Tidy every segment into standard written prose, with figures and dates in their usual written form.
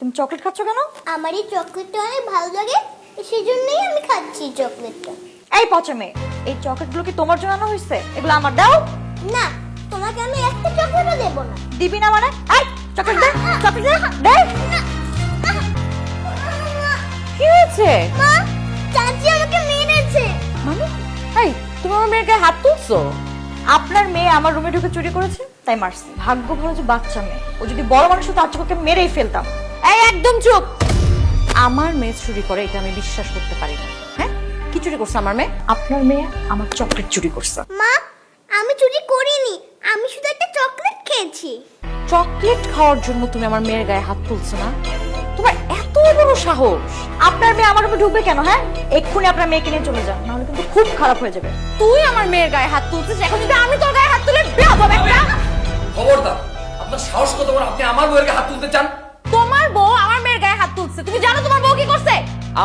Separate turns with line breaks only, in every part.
তুমি চকলেট খাচ্ছ কেন?
আমার এই চকলেটটা অনেক ভালো লাগে, সেজন্যই আমি খাচ্ছি চকলেটটা।
এই পচা মেয়ে, এই চকলেটগুলো কি তোমার জন্য আনা হয়েছে? এগুলো আমার, দাও।
না, তোমাকে আমি একটা চকলেটও দেব না।
দিবি না মানে? এই চকলেট দে, চকলেট দে, দে।
কি হয়েছে?
মা, চাচি আমাকে মেরেছে।
মানে এই তুমি আমার মেয়ের গায়ে হাত তুলছো?
আপনার মেয়ে আমার রুমে ঢুকে চুরি করেছে, তাই মারছি। ভাগ্য ভালো যে বাচ্চা মেয়ে, ও যদি বড় মানুষ হতো আজকে ওকে মেরেই ফেলতাম।
এই একদম চুপ। আমার মেয়ে চুরি করে এটা আমি বিশ্বাস করতে পারি না। হ্যাঁ, কি চুরি করছে আমার মেয়ে?
আপনার মেয়ে আমার চকলেট চুরি করছে।
মা, আমি চুরি করিনি, আমি শুধু একটা চকলেট খেয়েছি।
চকলেট খাওয়ার জন্য তুমি আমার মেয়ের গায়ে হাত তুলছো না? তোমার এত বড় সাহস!
আপনার মেয়ে আমার রুমে ঢুকবে কেন? হ্যাঁ, এক্ষুনি আপনার মেয়েকে নিয়ে চলে যান, নাহলে কিন্তু খুব খারাপ হয়ে যাবে।
তুই আমার মেয়ের গায়ে হাত তুলছিস, এখন যদি আমি তোর গায়ে হাত তুলে বেয়াদব একটা।
খবরদার, আপনার সাহস কত বড়, আপনি আমার বউয়ের গায়ে হাত তুলতে চান?
তোমার বউ আমার মেয়ের গায়ে হাত তুলছে, তুমি জানো তোমার বউ কি করছে?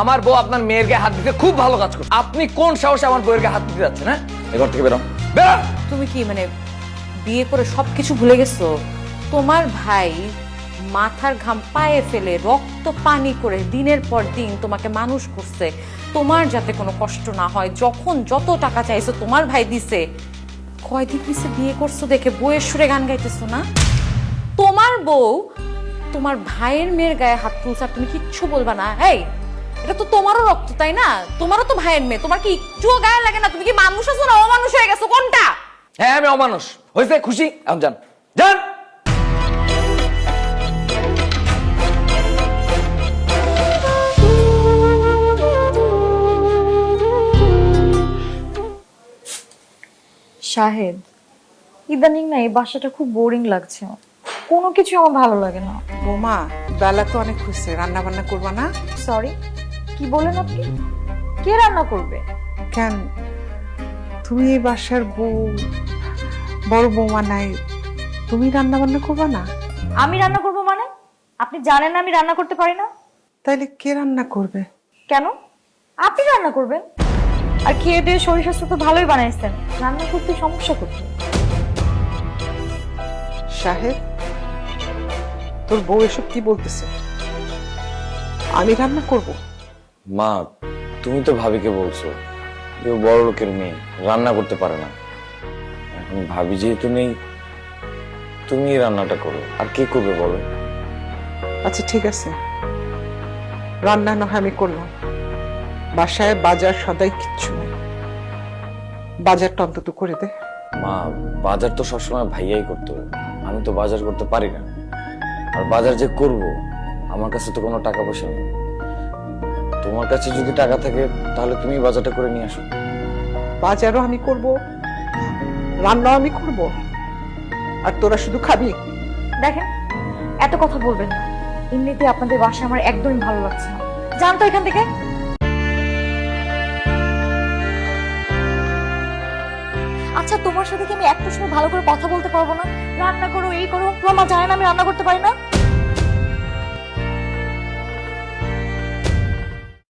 আমার বউ আপনার মেয়ের গায়ে হাত দিতে খুব ভালো কাজ করছে। আপনি কোন সাহসে আমার বউয়ের গায়ে হাত দিতে যাচ্ছেন? হ্যাঁ, এই ঘর থেকে বেরোন, বেরোন।
তুমি কি মানে বিয়ে করে সবকিছু ভুলে গেছো? তোমার ভাই মাথার ঘাম পায়ে ফেলে রক্ত পানি করে দিনের পর দিন তোমাকে মানুষ করছে, তোমার যাতে কোনো কষ্ট না হয়। যখন যত টাকা চাইছো তোমার ভাই দিছে। কয়দিন হয়েছে বিয়ে করছো দেখে বউয়ের সুরে গান গাইতেছো না? তোমার বউ তোমার ভাইয়ের মেয়ের গায়ে হাত তুলছে আর তুমি কিচ্ছু বলবা না? এই, এটা তো তোমারও রক্ত, তাই না? তোমারও তো ভাইয়ের মেয়ে, তোমার কি একটুও গায়ে লাগে না? তুমি কি মানুষ আছো না অমানুষ হয়ে গেছো? কোনটা?
হ্যাঁ, আমি অমানুষ হয়েছে, খুশি? এখন যান, যান।
শাহেদ, ইদানিং না এই বাসাটা খুব বোরিং লাগছে, কোনো কিছু আমার ভালো লাগে না।
বৌমা, বেলা তো অনেক হয়েছে, রান্না বান্না করবা না?
সরি, কি বলেন আপনি? কে রান্না করবে?
কেন, তুমি এই বাসার বউ, বড় বৌমা নাই, তুমি রান্না বান্না করবা না?
আমি রান্না করব মানে? আপনি জানেন না আমি রান্না করতে পারি না।
তাইলে কে রান্না করবে?
কেন? আপনি রান্না করবেন। আর খেয়ে দিয়ে শরীর স্বাস্থ্য তো ভালোই বানাইছেন, রান্না করতে সমস্যা কোথায়?
সাহেব, তোর বউ এসব কি বলতেছে? আমি রান্না করব?
মা, তুমি তো ভাবিকে বলছো যে ও বড় লোকের মেয়ে, রান্না করতে পারে না। এখন ভাবি যেহেতু নেই, তুমি রান্নাটা করো। আর কে করবে বলো?
আচ্ছা ঠিক আছে, রান্না না হয় আমি করলাম। বাসায় বাজার সদাই কিচ্ছু নেই, বাজারটা অন্তত করে দে।
মা, বাজার তো সবসময় ভাইয়াই করতো, আমি তো বাজার করতে পারি না। আর বাজার যে করব, আমার কাছে তো কোনো টাকা পয়সা নেই। তোমার কাছে যদি টাকা থাকে তাহলে তুমি বাজারটা করে নিয়ে আসো।
বাজারও আমি করব, রান্নাও আমি করব, আর তোরা শুধু খাবি।
দেখেন, এত কথা বলবেন না, এমনিতে আপনাদের বাসা আমার একদমই ভালো লাগছে না। যান তো এখান থেকে। আচ্ছা, তোমার সাথে কি আমি একটা সময় ভালো করে কথা বলতে পারবো না? রান্না করো, এই করো, তোমার মা জানে না আমি রান্না করতে পারি না?